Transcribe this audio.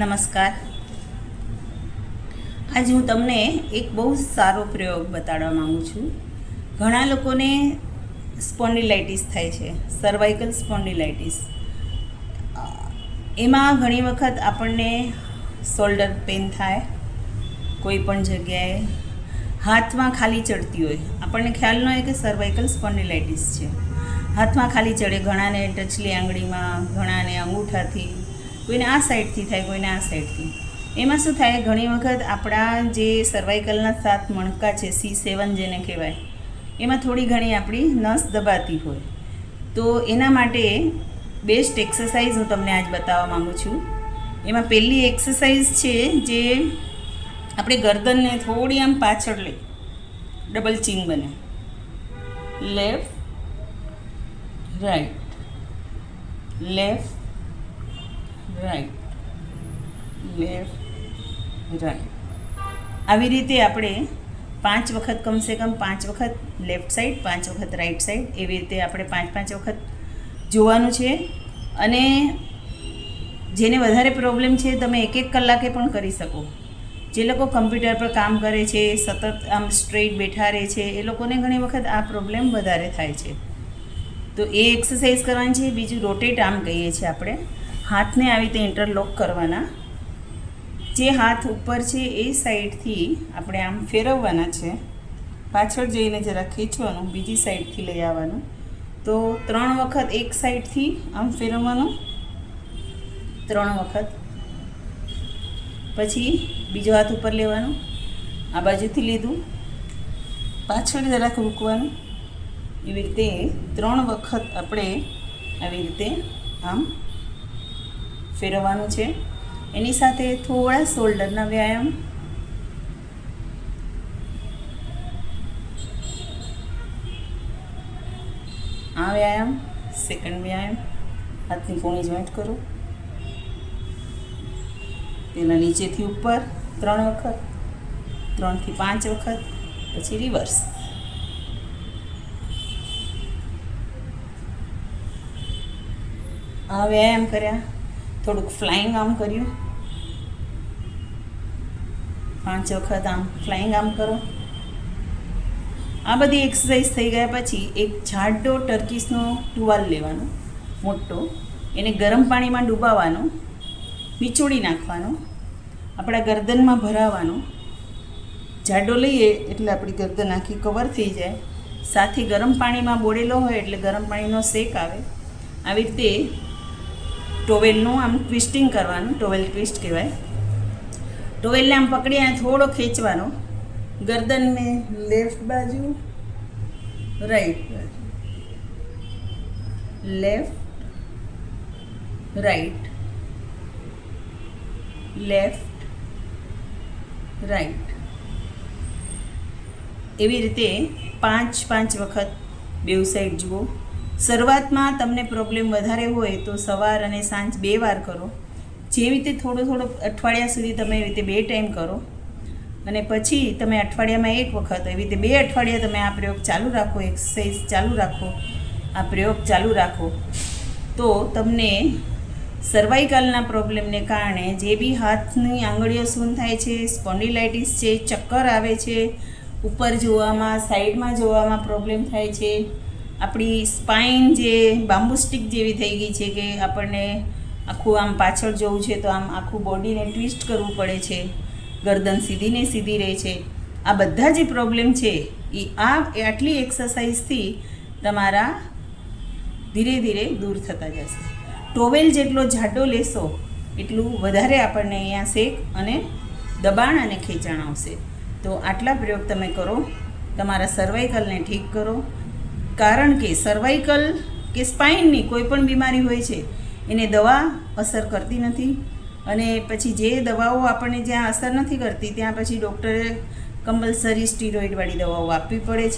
નમસ્કાર. આજે હું તમને એક બહુ સારો પ્રયોગ બતાડવા માગું છું. ઘણા લોકોને સ્પોન્ડિલાઇટિસ થાય છે, સર્વાઇકલ સ્પોન્ડિલાઇટિસ. એમાં ઘણી વખત આપણને શોલ્ડર પેન થાય, કોઈ પણ જગ્યાએ હાથમાં ખાલી ચડતી હોય, આપણને ખ્યાલ ન હોય કે સર્વાઇકલ સ્પોન્ડિલાઇટિસ છે. હાથમાં ખાલી ચડે, ઘણાને ટચલી આંગળીમાં, ઘણાને અંગૂઠાથી, કોઈને આ સાઈડથી થાય, કોઈને આ સાઈડથી. એમાં શું થાય, ઘણી વખત આપણા જે સર્વાઇકલના 7 મણકા છે, C7 જેને કહેવાય, એમાં થોડી ઘણી આપણી નસ દબાતી હોય. તો એના માટે બેસ્ટ એક્સરસાઇઝ હું તમને આજ બતાવવા માગું છું. એમાં પહેલી એક્સરસાઇઝ છે જે આપણે ગરદનને થોડી આમ પાછળ લઈ, ડબલ ચીન બને, left right, left right, left right. આવી રીતે આપણે 5 વખત, કમસે કમ 5 વખત લેફ્ટ સાઈડ, 5 વખત રાઈટ સાઈડ, એવી રીતે આપણે 5 વખત જોવાનું છે. અને જેને વધારે પ્રોબ્લેમ છે, તમે 1 કલાકે પણ કરી શકો. જે લોકો કમ્પ્યુટર પર કામ કરે છે, સતત આમ સ્ટ્રેઇટ બેઠા રહે છે, એ લોકોને ઘણી વખત આ પ્રોબ્લેમ વધારે થાય છે. તો એ એક્સરસાઇઝ કરવાની છે. બીજું રોટેટ આમ કહીએ છીએ આપણે, હાથને આવી રીતે ઇન્ટરલોક કરવાના. જે હાથ ઉપર છે એ સાઈડથી આપણે આમ ફેરવવાના છે, પાછળ જઈને જરા ખેંચવાનું, બીજી સાઈડથી લઈ આવવાનું. તો 3 વખત એક સાઈડથી આમ ફેરવવાનું, 3 વખત. પછી બીજો હાથ ઉપર લેવાનો, આ બાજુથી લીધું, પાછળ જરાક મૂકવાનું. એવી રીતે 3 વખત આપણે આવી રીતે આમ ફેરવવાનું છે. એની સાથે થોડા શોલ્ડરના વ્યાયામ, આ વ્યાયામ, સેકન્ડ વ્યાયામ, હાથની કોણી જોઈન્ટ કરો, તેના નીચેથી ઉપર 3 વખત, 3 થી 5 વખત, પછી રિવર્સ. આ વ્યાયામ કર્યા, થોડુંક ફ્લાઇંગ આમ કર્યું, 5 વખત આમ ફ્લાઇંગ આમ કરો. આ બધી એક્સરસાઇઝ થઈ ગયા પછી એક જાડો ટર્કીશનો ટુવાલ લેવાનો, મોટો, એને ગરમ પાણીમાં ડૂબાવવાનો, નીચોડી નાખવાનો, આપણા ગરદનમાં ભરાવાનો. જાડો લઈએ એટલે આપણી ગરદન આખી કવર થઈ જાય. સાથે ગરમ પાણીમાં બોળેલો હોય એટલે ગરમ પાણીનો શેક આવે. આવી રીતે ટોવેલનું આમ ટ્વિસ્ટિંગ કરવાનું, ટોવેલ ટ્વિસ્ટ કહેવાય. ટોવેલને આમ પકડી અને થોડો ખેંચવાનો, ગરદનને લેફ્ટ બાજુ, રાઈટ બાજુ, લેફ્ટ રાઈટ, લેફ્ટ રાઈટ. એવી રીતે 5 વખત બેઉ સાઈડ જુઓ. શરૂઆતમાં તમને પ્રોબ્લેમ વધારે હોય તો સવાર અને સાંજ 2 વાર કરો. જેવી રીતે થોડું અઠવાડિયા સુધી તમે એવી રીતે 2 ટાઈમ કરો. અને પછી તમે અઠવાડિયામાં 1 વખત, એવી રીતે 2 અઠવાડિયા તમે આ પ્રયોગ ચાલુ રાખો, એક્સરસાઇઝ ચાલુ રાખો, આ પ્રયોગ ચાલુ રાખો. તો તમને સર્વાઇકલના પ્રોબ્લેમને કારણે જે બી હાથની આંગળીઓ સૂન થાય છે, સ્પોન્ડિલાઇટિસ છે, ચક્કર આવે છે, ઉપર જોવામાં, સાઈડમાં જોવામાં પ્રોબ્લેમ થાય છે, આપણી સ્પાઇન જે બામ્બુ સ્ટિક જેવી થઈ ગઈ છે કે આપણને આખું આમ પાછળ જવું છે તો આમ આખું બોડીને ટ્વિસ્ટ કરવું પડે છે, ગરદન સીધીને સીધી રહે છે. આ બધા જે પ્રોબ્લેમ છે એ આટલી એક્સરસાઇઝથી તમારા ધીરે ધીરે દૂર થતા જશે. ટોવેલ જેટલો જાડો લેશો એટલું વધારે આપણને અહીંયા શેક અને દબાણ અને ખેંચાણ આવશે. તો આટલા પ્રયોગ તમે કરો, તમારા સર્વાઇકલને ઠીક કરો. કારણ કે સર્વાઇકલ કે સ્પાઇનની કોઈ પણ બીમારી હોય છે એને દવા અસર કરતી નથી. અને પછી જે દવાઓ આપણને જ્યાં અસર નથી કરતી ત્યાં પછી ડૉક્ટરે કમ્પલસરી સ્ટીરોઇડવાળી દવાઓ આપવી પડે છે.